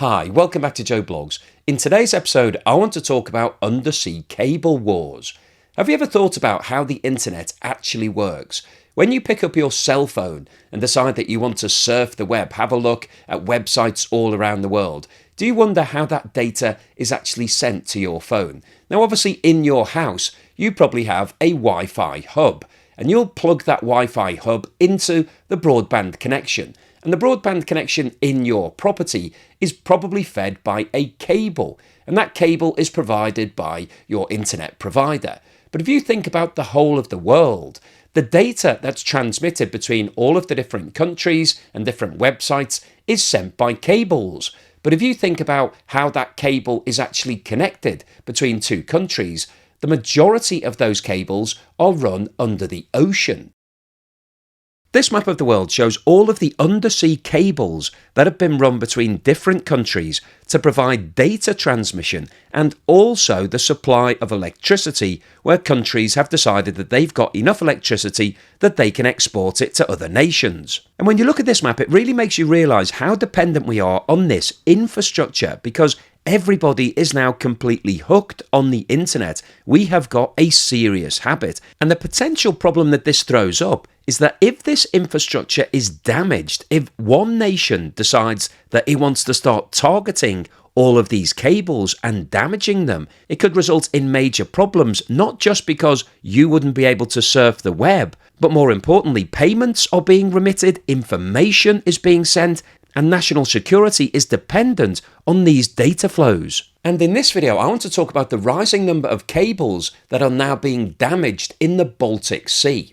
Hi, welcome back to Joe Blogs. In today's episode, I want to talk about undersea cable wars. Have you ever thought about how the internet actually works? When you pick up your cell phone and decide that you want to surf the web, have a look at websites all around the world, do you wonder how that data is actually sent to your phone? Now, obviously, in your house, you probably have a Wi-Fi hub, and you'll plug that Wi-Fi hub into the broadband connection. And the broadband connection in your property is probably fed by a cable, and that cable is provided by your internet provider. But if you think about the whole of the world, the data that's transmitted between all of the different countries and different websites is sent by cables. But if you think about how that cable is actually connected between two countries, the majority of those cables are run under the ocean. This map of the world shows all of the undersea cables that have been run between different countries to provide data transmission and also the supply of electricity where countries have decided that they've got enough electricity that they can export it to other nations. And when you look at this map, it really makes you realise how dependent we are on this infrastructure because everybody is now completely hooked on the internet. We have got a serious habit. And the potential problem that this throws up is that if this infrastructure is damaged, if one nation decides that it wants to start targeting all of these cables and damaging them, it could result in major problems, not just because you wouldn't be able to surf the web, but more importantly, payments are being remitted, information is being sent, and national security is dependent on these data flows. And in this video, I want to talk about the rising number of cables that are now being damaged in the Baltic Sea.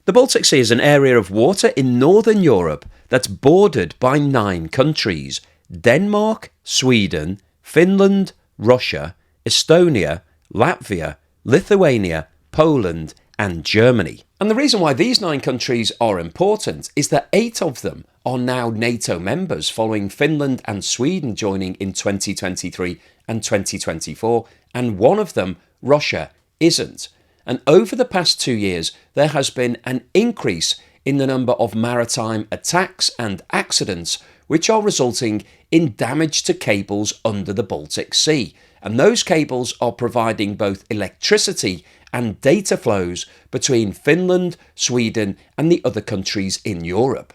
The Baltic Sea is an area of water in northern Europe that's bordered by 9 countries: Denmark, Sweden, Finland, Russia, Estonia, Latvia, Lithuania, Poland, and Germany. And the reason why these 9 countries are important is that 8 of them are now NATO members following Finland and Sweden joining in 2023 and 2024, and one of them, Russia, isn't. And over the past 2 years, there has been an increase in the number of maritime attacks and accidents, which are resulting in damage to cables under the Baltic Sea. And those cables are providing both electricity and data flows between Finland, Sweden, and the other countries in Europe.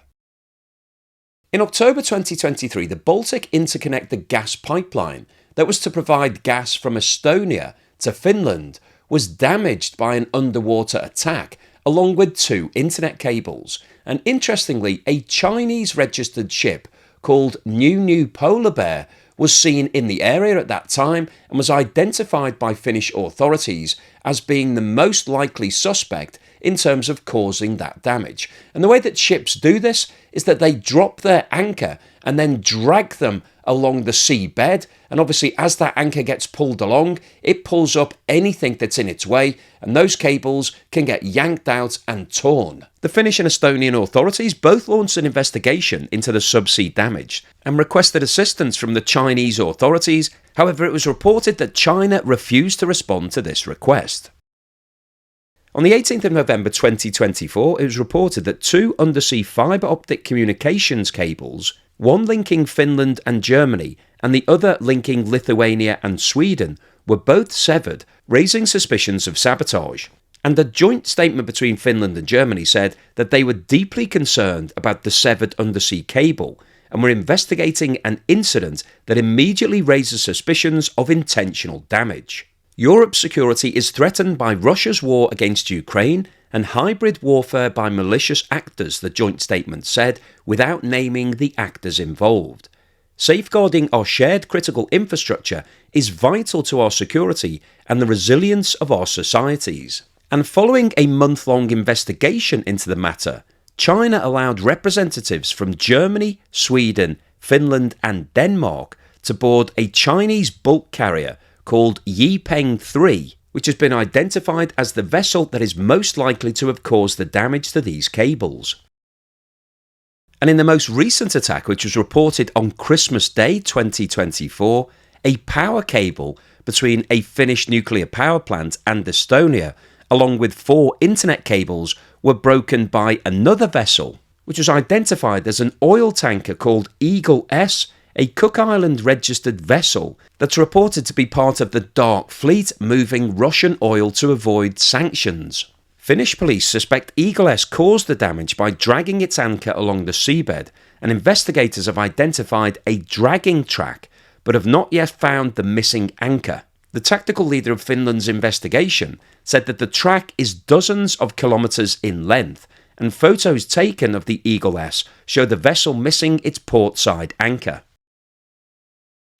In October 2023, the Baltic Interconnector gas pipeline that was to provide gas from Estonia to Finland was damaged by an underwater attack along with 2 internet cables. And interestingly, a Chinese registered ship called New Polar Bear was seen in the area at that time and was identified by Finnish authorities as being the most likely suspect in terms of causing that damage. And the way that ships do this is that they drop their anchor and then drag them along the seabed, and obviously as that anchor gets pulled along, it pulls up anything that's in its way, and those cables can get yanked out and torn. The Finnish and Estonian authorities both launched an investigation into the subsea damage and requested assistance from the Chinese authorities. However, it was reported that China refused to respond to this request. On the 18th of November 2024, it was reported that 2 undersea fibre optic communications cables, one linking Finland and Germany and the other linking Lithuania and Sweden, were both severed, raising suspicions of sabotage. And a joint statement between Finland and Germany said that they were deeply concerned about the severed undersea cable and were investigating an incident that immediately raises suspicions of intentional damage. Europe's security is threatened by Russia's war against Ukraine and hybrid warfare by malicious actors, the joint statement said, without naming the actors involved. Safeguarding our shared critical infrastructure is vital to our security and the resilience of our societies. And following a month-long investigation into the matter, China allowed representatives from Germany, Sweden, Finland, and Denmark to board a Chinese bulk carrier called Yipeng 3, which has been identified as the vessel that is most likely to have caused the damage to these cables. And in the most recent attack, which was reported on Christmas Day 2024, a power cable between a Finnish nuclear power plant and Estonia, along with 4 internet cables, were broken by another vessel, which was identified as an oil tanker called Eagle S a Cook Island registered vessel that's reported to be part of the Dark Fleet moving Russian oil to avoid sanctions. Finnish police suspect Eagle S caused the damage by dragging its anchor along the seabed, and investigators have identified a dragging track but have not yet found the missing anchor. The tactical leader of Finland's investigation said that the track is dozens of kilometres in length, and photos taken of the Eagle S show the vessel missing its portside anchor.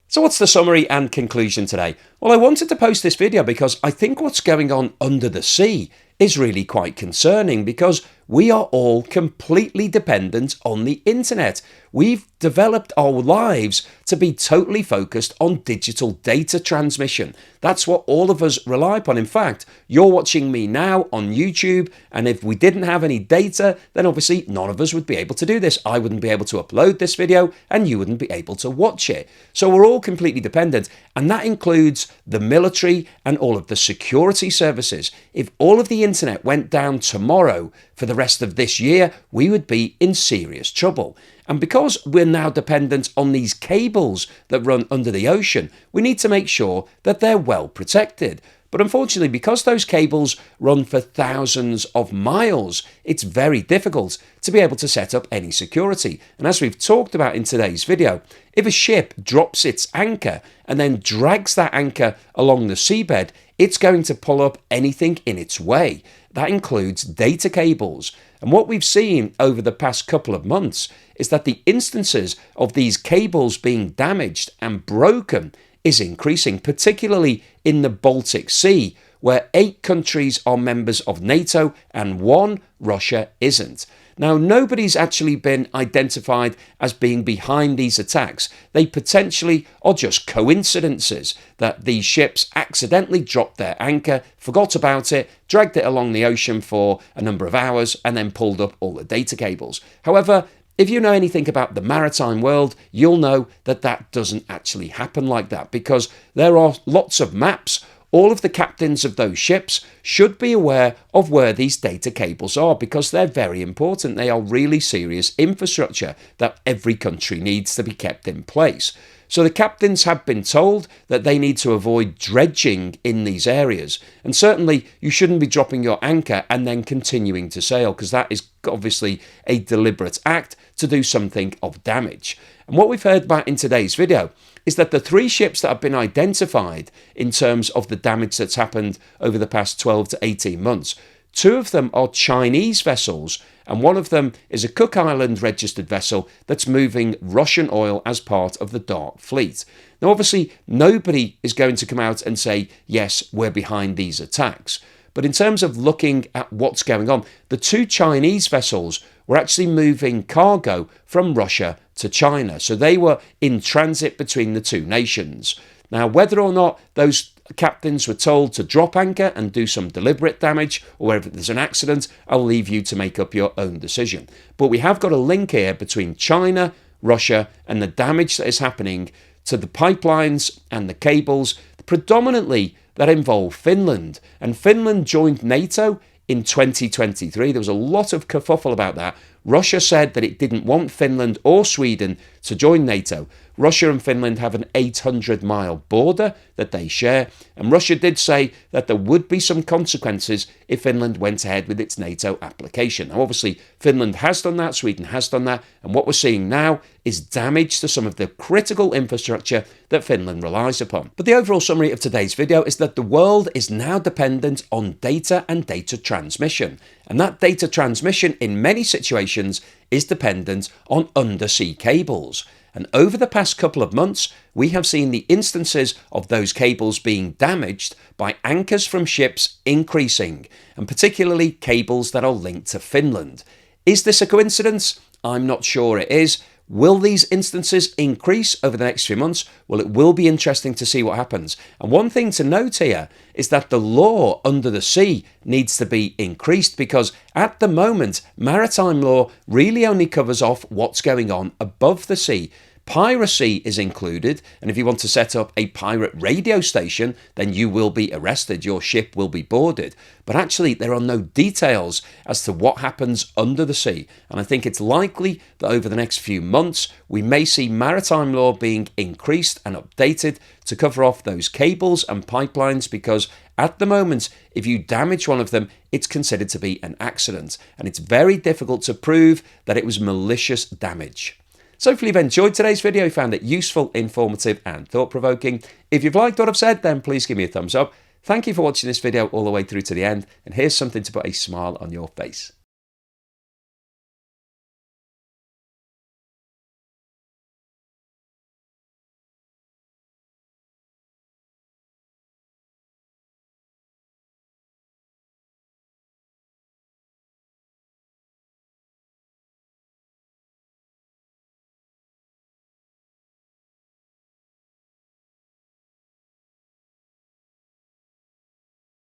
So what's the summary and conclusion today? Well, I wanted to post this video because I think what's going on under the sea is really quite concerning, because we are all completely dependent on the internet. We've developed our lives to be totally focused on digital data transmission. That's what all of us rely upon. In fact, you're watching me now on YouTube, and if we didn't have any data, then obviously none of us would be able to do this. I wouldn't be able to upload this video, and you wouldn't be able to watch it. So we're all completely dependent, and that includes the military and all of the security services. If all of the internet went down tomorrow for the rest of this year, we would be in serious trouble. And because we're now dependent on these cables that run under the ocean, we need to make sure that they're well protected. But unfortunately, because those cables run for thousands of miles, it's very difficult to be able to set up any security. And as we've talked about in today's video, if a ship drops its anchor and then drags that anchor along the seabed, it's going to pull up anything in its way. That includes data cables. And what we've seen over the past couple of months is that the instances of these cables being damaged and broken is increasing, particularly in the Baltic Sea, where 8 countries are members of NATO and 1, Russia, isn't. Now, nobody's actually been identified as being behind these attacks. They potentially are just coincidences that these ships accidentally dropped their anchor, forgot about it, dragged it along the ocean for a number of hours, and then pulled up all the data cables. However, if you know anything about the maritime world, you'll know that that doesn't actually happen like that, because there are lots of maps. All of the captains of those ships should be aware of where these data cables are, because they're very important. They are really serious infrastructure that every country needs to be kept in place. So the captains have been told that they need to avoid dredging in these areas. And certainly you shouldn't be dropping your anchor and then continuing to sail, because that is obviously a deliberate act to do something of damage. And what we've heard about in today's video is that the 3 ships that have been identified in terms of the damage that's happened over the past 12 to 18 months, 2 of them are Chinese vessels, and 1 of them is a Cook Island registered vessel that's moving Russian oil as part of the Dark Fleet. Now, obviously, nobody is going to come out and say, yes, we're behind these attacks. But in terms of looking at what's going on, the 2 Chinese vessels were actually moving cargo from Russia to China. So they were in transit between the 2 nations. Now, whether or not those captains were told to drop anchor and do some deliberate damage, or whether there's an accident, I'll leave you to make up your own decision. But we have got a link here between China, Russia, and the damage that is happening to the pipelines and the cables, predominantly that involve Finland. And Finland joined NATO in 2023. There was a lot of kerfuffle about that. Russia said that it didn't want Finland or Sweden to join NATO. Russia and Finland have an 800-mile border that they share, and Russia did say that there would be some consequences if Finland went ahead with its NATO application. Now, obviously, Finland has done that, Sweden has done that, and what we're seeing now is damage to some of the critical infrastructure that Finland relies upon. But the overall summary of today's video is that the world is now dependent on data and data transmission, and that data transmission in many situations is dependent on undersea cables. And over the past couple of months, we have seen the instances of those cables being damaged by anchors from ships increasing, and particularly cables that are linked to Finland. Is this a coincidence? I'm not sure it is. Will these instances increase over the next few months? Well, it will be interesting to see what happens. And one thing to note here is that the law under the sea needs to be increased, because at the moment, maritime law really only covers off what's going on above the sea. Piracy is included, and if you want to set up a pirate radio station, then you will be arrested, your ship will be boarded. But actually, there are no details as to what happens under the sea, and I think it's likely that over the next few months, we may see maritime law being increased and updated to cover off those cables and pipelines, because at the moment, if you damage one of them, it's considered to be an accident, and it's very difficult to prove that it was malicious damage. So hopefully you've enjoyed today's video, found it useful, informative and thought-provoking. If you've liked what I've said, then please give me a thumbs up. Thank you for watching this video all the way through to the end, and here's something to put a smile on your face.